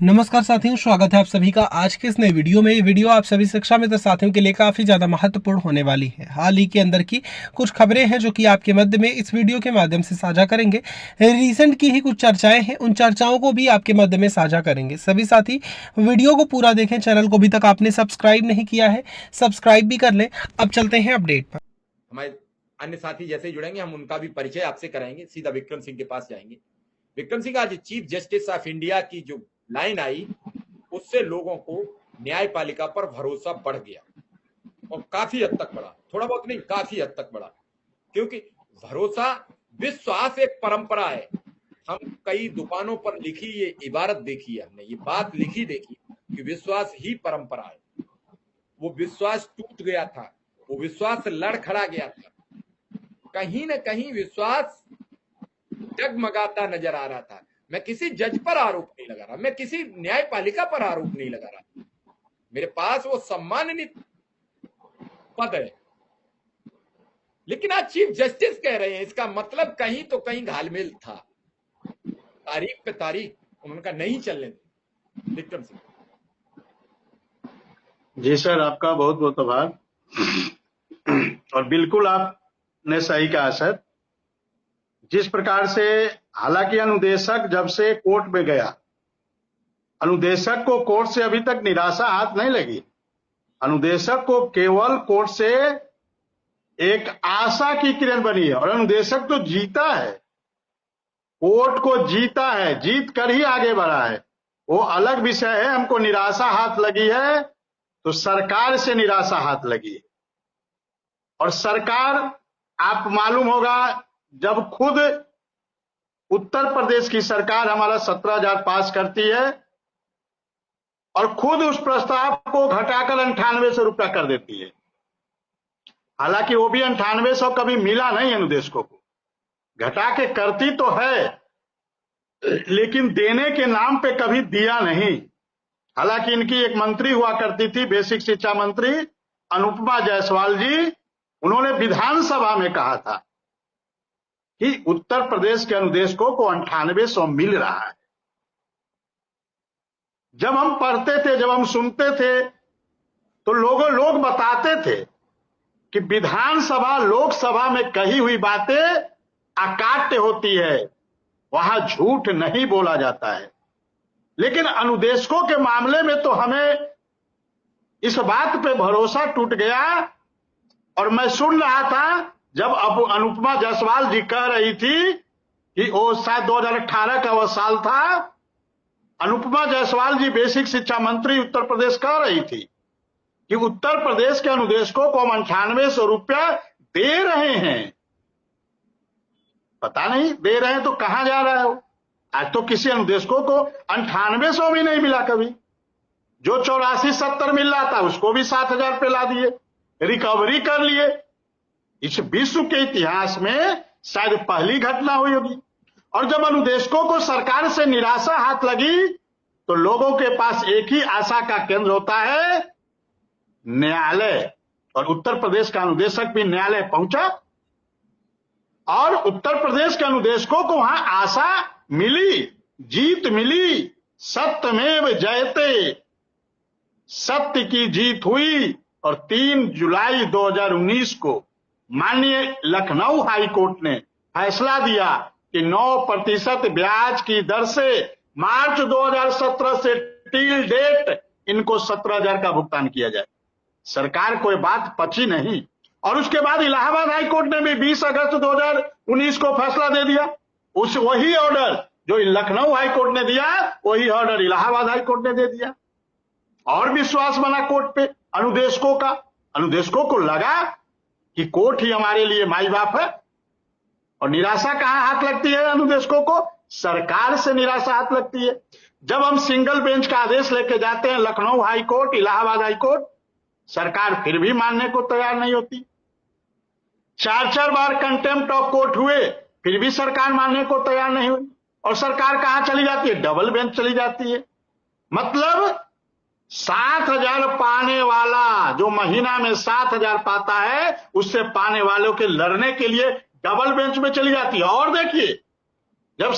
नमस्कार साथियों, स्वागत है आप सभी का आज के इस नए वीडियो में। ये वीडियो आप सभी शिक्षा मित्र साथियों के लिए काफ़ी ज़्यादा महत्वपूर्ण होने वाली है। हाल ही के अंदर की कुछ खबरें हैं जो कि आपके मध्य में इस वीडियो के माध्यम से साझा करेंगे। रिसेंट की ही कुछ चर्चाएं हैं, उन चर्चाओं को भी आपके मध्य में साझा करेंगे। सभी साथी वीडियो को पूरा देखें। चैनल को अभी तक आपने सब्सक्राइब नहीं किया है, सब्सक्राइब भी कर लें। अब चलते हैं अपडेट पर। हमारे अन्य साथी जैसे ही जुड़ेंगे हम उनका भी परिचय आपसे कराएंगे। सीधा विक्रम सिंह के पास जाएंगे। विक्रम सिंह, आज चीफ जस्टिस ऑफ इंडिया की जो लाइन आई उससे लोगों को न्यायपालिका पर भरोसा बढ़ गया और काफी हद तक बढ़ा। थोड़ा बहुत नहीं, काफी हद तक बढ़ा, क्योंकि भरोसा, विश्वास एक परंपरा है। हम कई दुकानों पर लिखी ये इबारत देखी है, हमने ये बात लिखी देखी कि विश्वास ही परंपरा है। वो विश्वास टूट गया था, वो विश्वास लड़खड़ा गया था। कहीं ना कहीं विश्वास डगमगाता नजर आ रहा था। मैं किसी जज पर आरोप नहीं लगा रहा, मैं किसी न्यायपालिका पर आरोप नहीं लगा रहा। मेरे पास वो सम्मानित पद है, लेकिन आज चीफ जस्टिस कह रहे हैं, इसका मतलब कहीं तो कहीं घालमेल था। तारीख पे तारीख उनका नहीं चलने दी। विक्रम सिंह जी सर, आपका बहुत बहुत आभार। और बिल्कुल आपने सही कहा सर। जिस प्रकार से, हालांकि अनुदेशक जब से कोर्ट में गया, अनुदेशक को कोर्ट से अभी तक निराशा हाथ नहीं लगी। अनुदेशक को केवल कोर्ट से एक आशा की किरण बनी है और अनुदेशक तो जीता है, कोर्ट को जीता है, जीत कर ही आगे बढ़ा है। वो अलग विषय है। हमको निराशा हाथ लगी है तो सरकार से निराशा हाथ लगी है। और सरकार, आप मालूम होगा, जब खुद उत्तर प्रदेश की सरकार हमारा 17,000 पास करती है और खुद उस प्रस्ताव को घटाकर 9800 रुपया कर देती है। हालांकि वो भी 9800 कभी मिला नहीं अनुदेशकों को, घटा के करती तो है लेकिन देने के नाम पे कभी दिया नहीं। हालांकि इनकी एक मंत्री हुआ करती थी, बेसिक शिक्षा मंत्री अनुपमा जायसवाल जी, उन्होंने विधानसभा में कहा था कि उत्तर प्रदेश के अनुदेशकों को 9800 मिल रहा है। जब हम पढ़ते थे, जब हम सुनते थे, तो लोग बताते थे कि विधानसभा लोकसभा में कही हुई बातें अकाट्य होती है, वहां झूठ नहीं बोला जाता है। लेकिन अनुदेशकों के मामले में तो हमें इस बात पे भरोसा टूट गया। और मैं सुन रहा था जब अब अनुपमा जायसवाल जी कह रही थी कि वो शायद 2018 का वह साल था, अनुपमा जायसवाल जी बेसिक शिक्षा मंत्री उत्तर प्रदेश कह रही थी कि उत्तर प्रदेश के अनुदेशकों को हम 9800 रुपया दे रहे हैं। पता नहीं दे रहे हैं तो कहां जा रहा है वो। आज तो किसी अनुदेशकों को 9800 भी नहीं मिला कभी। जो 84-70 मिल रहा था उसको भी 7,000 पे ला दिए, रिकवरी कर लिए। इस विश्व के इतिहास में शायद पहली घटना हुई होगी। और जब अनुदेशकों को सरकार से निराशा हाथ लगी तो लोगों के पास एक ही आशा का केंद्र होता है, न्यायालय। और उत्तर प्रदेश का अनुदेशक भी न्यायालय पहुंचा और उत्तर प्रदेश के अनुदेशकों को वहां आशा मिली, जीत मिली। सत्यमेव जयते, सत्य की जीत हुई। और 3 जुलाई 2019 को माननीय लखनऊ हाई कोर्ट ने फैसला दिया कि 9% ब्याज की दर से मार्च 2017 से टिल डेट इनको 17,000 का भुगतान किया जाए। सरकार को यह बात पची नहीं। और उसके बाद इलाहाबाद हाई कोर्ट ने भी 20 अगस्त 2019 को फैसला दे दिया। वही ऑर्डर जो लखनऊ हाई कोर्ट ने दिया, वही ऑर्डर इलाहाबाद हाई कोर्ट ने दे दिया। और विश्वास बना कोर्ट पे अनुदेशकों का। अनुदेशकों को लगा कि कोर्ट ही हमारे लिए माई बाप है। और निराशा कहां हाथ लगती है अनुदेशकों को? सरकार से निराशा हाथ लगती है। जब हम सिंगल बेंच का आदेश लेके जाते हैं Lucknow high court, Allahabad high court, सरकार फिर भी मानने को तैयार नहीं होती। 4 बार कंटेम्प्ट ऑफ कोर्ट हुए, फिर भी सरकार मानने को तैयार नहीं हुई। और सरकार कहां चली जाती है? डबल बेंच चली जाती है। मतलब 7,000 पाने वाला, जो महीना में 7,000 पाता है, उससे पाने वालों के लड़ने के लिए डबल बेंच में चली जाती है। और देखिए, जब